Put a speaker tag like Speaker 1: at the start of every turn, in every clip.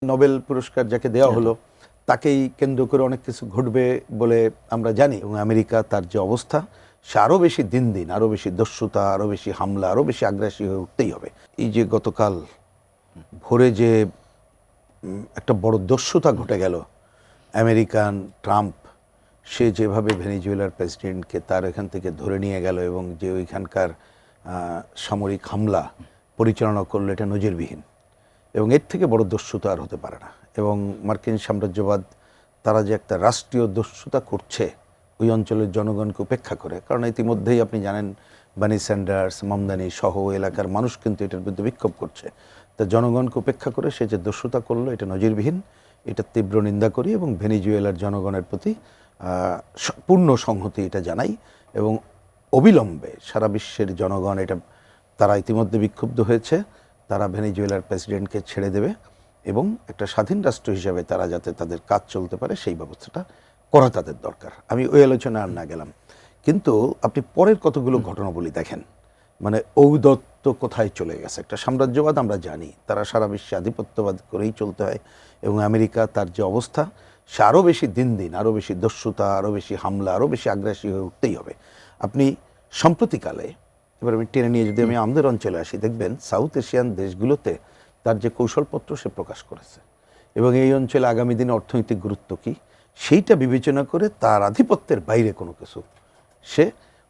Speaker 1: Nobel পুরস্কার যাকে দেওয়া হলো তাকেই কেন্দ্র করে অনেক কিছু ঘটবে বলে আমরা জানি, এবং আমেরিকা তার যে অবস্থা সে আরও বেশি দিন দিন আরও বেশি দস্যুতা, আরও বেশি হামলা, আরও বেশি আগ্রাসী হয়ে উঠতেই হবে। এই যে গতকাল ভোরে যে একটা বড় দস্যুতা ঘটে গেল, আমেরিকান ট্রাম্প সে যেভাবে ভেনেজুয়েলার প্রেসিডেন্টকে তার এখান থেকে ধরে নিয়ে গেল এবং যে ওইখানকার সামরিক হামলা পরিচালনা করলো, এটা নজিরবিহীন এবং এর থেকে বড় দস্যুতা আর হতে পারে না। এবং মার্কিন সাম্রাজ্যবাদ তারা যে একটা রাষ্ট্রীয় দস্যুতা করছে ওই অঞ্চলের জনগণকে উপেক্ষা করে, কারণ ইতিমধ্যেই আপনি জানেন বানি স্যান্ডার্স, মামদানি সহ এলাকার মানুষ কিন্তু এটার বিরুদ্ধে বিক্ষোভ করছে। তা জনগণকে উপেক্ষা করে সে যে দস্যুতা করলো এটা নজিরবিহীন, এটা তীব্র নিন্দা করি এবং ভেনেজুয়েলার জনগণের প্রতি পূর্ণ সংহতি এটা জানাই। এবং অবিলম্বে সারা বিশ্বের জনগণ এটা তারা ইতিমধ্যে বিক্ষুব্ধ হয়েছে, তারা ভেনেজুয়েলার প্রেসিডেন্টকে ছেড়ে দেবে এবং একটা স্বাধীন রাষ্ট্র হিসেবে তারা যাতে তাদের কাজ চলতে পারে সেই ব্যবস্থাটা করা তাদের দরকার। আমি ওই আলোচনা আর না গেলাম, কিন্তু আপনি পরের কতগুলো ঘটনাবলী দেখেন, মানে ঔদ্ধত্য কোথায় চলে গেছে। একটা সাম্রাজ্যবাদ আমরা জানি তারা সারা বিশ্বে আধিপত্যবাদ করেই চলতে হয়, এবং আমেরিকা তার যে অবস্থা সে আরও বেশি দিন দিন আরও বেশি দস্যুতা, আরও বেশি হামলা, আরও বেশি আগ্রাসী হয়ে উঠতেই হবে। আপনি সম্প্রতিকালে এবার আমি টেনে নিয়ে যদি আমি আমাদের অঞ্চলে আসি, দেখবেন সাউথ এশিয়ান দেশগুলোতে তার যে কৌশলপত্র সে প্রকাশ করেছে এবং এই অঞ্চলে আগামী দিনে অর্থনৈতিক গুরুত্ব কী সেইটা বিবেচনা করে তার আধিপত্যের বাইরে কোনো কিছু সে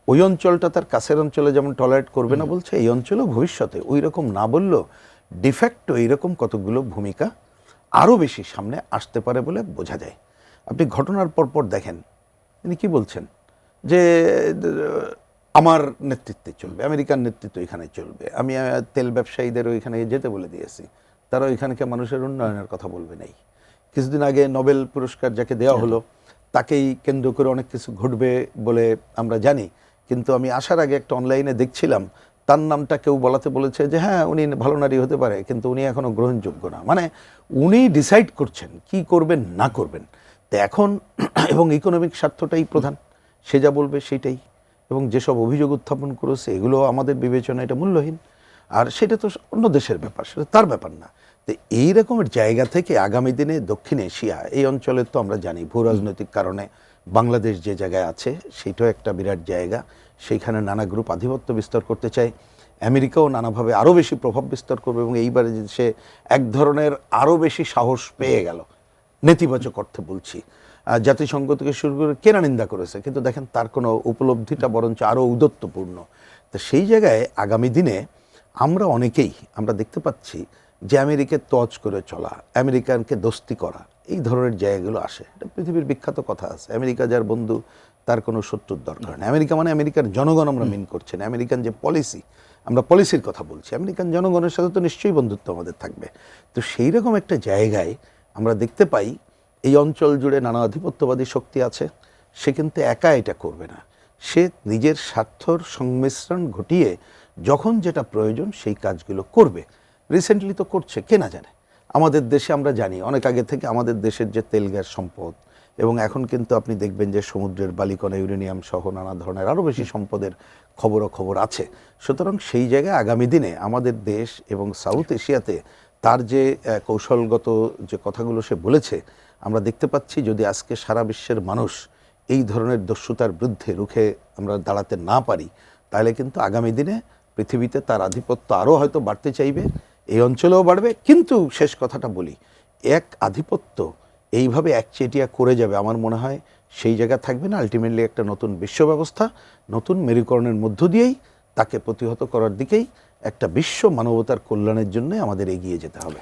Speaker 1: ওই অঞ্চলটা তার কাছের অঞ্চলে যেমন টলারেট করবে না বলছে, এই অঞ্চলেও ভবিষ্যতে ওই রকম না বললেও ডিফ্যাক্টো এইরকম কতগুলো ভূমিকা আরও বেশি সামনে আসতে পারে বলে বোঝা যায়। আপনি ঘটনার পরপর দেখেন তিনি কী বলছেন যে আমার নেতৃত্বে চলবে, আমেরিকার নেতৃত্ব এখানে চলবে, আমি তেল ব্যবসায়ীদের ওইখানে যেতে বলে দিয়েছি, তারা ওইখানকে মানুষের উন্নয়নের কথা বলবে নাই। কিছুদিন আগে নোবেল পুরস্কার যাকে দেওয়া হলো তাকেই কেন্দ্র করে অনেক কিছু ঘটবে বলে আমরা জানি, কিন্তু আমি আসার আগে একটা অনলাইনে দেখছিলাম তার নামটা কেউ বলাতে বলেছে যে হ্যাঁ উনি ভালো নারী হতে পারে কিন্তু উনি এখনও গ্রহণযোগ্য না, মানে উনি ডিসাইড করছেন কি করবেন না করবেন। তো এখন এবং ইকোনমিক স্বার্থটাই প্রধান, সে যা বলবে সেইটাই, এবং যেসব অভিযোগ উত্থাপন করেছে এগুলো আমাদের বিবেচনা এটা মূল্যহীন, আর সেটা তো অন্য দেশের ব্যাপার, সেটা তার ব্যাপার না। তো এই রকমের জায়গা থেকে আগামী দিনে দক্ষিণ এশিয়া এই অঞ্চলের তো আমরা জানি ভূ রাজনৈতিক কারণে বাংলাদেশ যে জায়গায় আছে সেইটাও একটা বিরাট জায়গা, সেইখানে নানা গ্রুপ আধিপত্য বিস্তার করতে চায়, আমেরিকাও নানাভাবে আরও বেশি প্রভাব বিস্তার করবে এবং এইবারে যে সে এক ধরনের আরও বেশি সাহস পেয়ে গেল, নেতিবাচক অর্থে বলছি, জাতিসংঘ থেকে শুরু করে কেনা নিন্দা করেছে, কিন্তু দেখেন তার কোনো উপলব্ধিটা বরঞ্চ আরও ঔদ্ধত্যপূর্ণ। তো সেই জায়গায় আগামী দিনে আমরা অনেকেই আমরা দেখতে পাচ্ছি যে আমেরিকার তজ করে চলা, আমেরিকানকে দোস্তি করা, এই ধরনের জায়গাগুলো আসে। এটা পৃথিবীর বিখ্যাত কথা আছে, আমেরিকা যার বন্ধু তার কোনো শত্রুর দরকার নেই। আমেরিকা মানে আমেরিকার জনগণ আমরা মিন করছি না, আমেরিকান যে পলিসি, আমরা পলিসির কথা বলছি, আমেরিকান জনগণের সাথে তো নিশ্চয়ই বন্ধুত্ব আমাদের থাকবে। তো সেই রকম একটা জায়গায় আমরা দেখতে পাই এই অঞ্চল জুড়ে নানা আধিপত্যবাদী শক্তি আছে, সে কিন্তু একা এটা করবে না, সে নিজের স্বার্থর সংমিশ্রণ ঘটিয়ে যখন যেটা প্রয়োজন সেই কাজগুলো করবে। রিসেন্টলি তো করছে, কে না জানে। আমাদের দেশে আমরা জানি অনেক আগে থেকে আমাদের দেশের যে তেল গ্যাস সম্পদ, এবং এখন কিন্তু আপনি দেখবেন যে সমুদ্রের বালিকণা, ইউরেনিয়াম সহ নানা ধরনের আরও বেশি সম্পদের খবর আছে। সুতরাং সেই জায়গায় আগামী দিনে আমাদের দেশ এবং সাউথ এশিয়াতে তার যে কৌশলগত যে কথাগুলো সে বলেছে, আমরা দেখতে পাচ্ছি যদি আজকে সারা বিশ্বের মানুষ এই ধরনের দস্যুতার বিরুদ্ধে রুখে আমরা দাঁড়াতে না পারি, তাহলে কিন্তু আগামী দিনে পৃথিবীতে তার আধিপত্য আরও হয়তো বাড়তে চাইবে, এই অঞ্চলেও বাড়বে। কিন্তু শেষ কথাটা বলি, এক আধিপত্য এইভাবে একচেটিয়া করে যাবে আমার মনে হয় সেই জায়গা থাকবে না। আলটিমেটলি একটা নতুন বিশ্ব ব্যবস্থা, নতুন মেরুকরণের মধ্য দিয়েই তাকে প্রতিহত করার দিকেই একটা বিশ্ব মানবতার কল্যাণের জন্য আমাদের এগিয়ে যেতে হবে।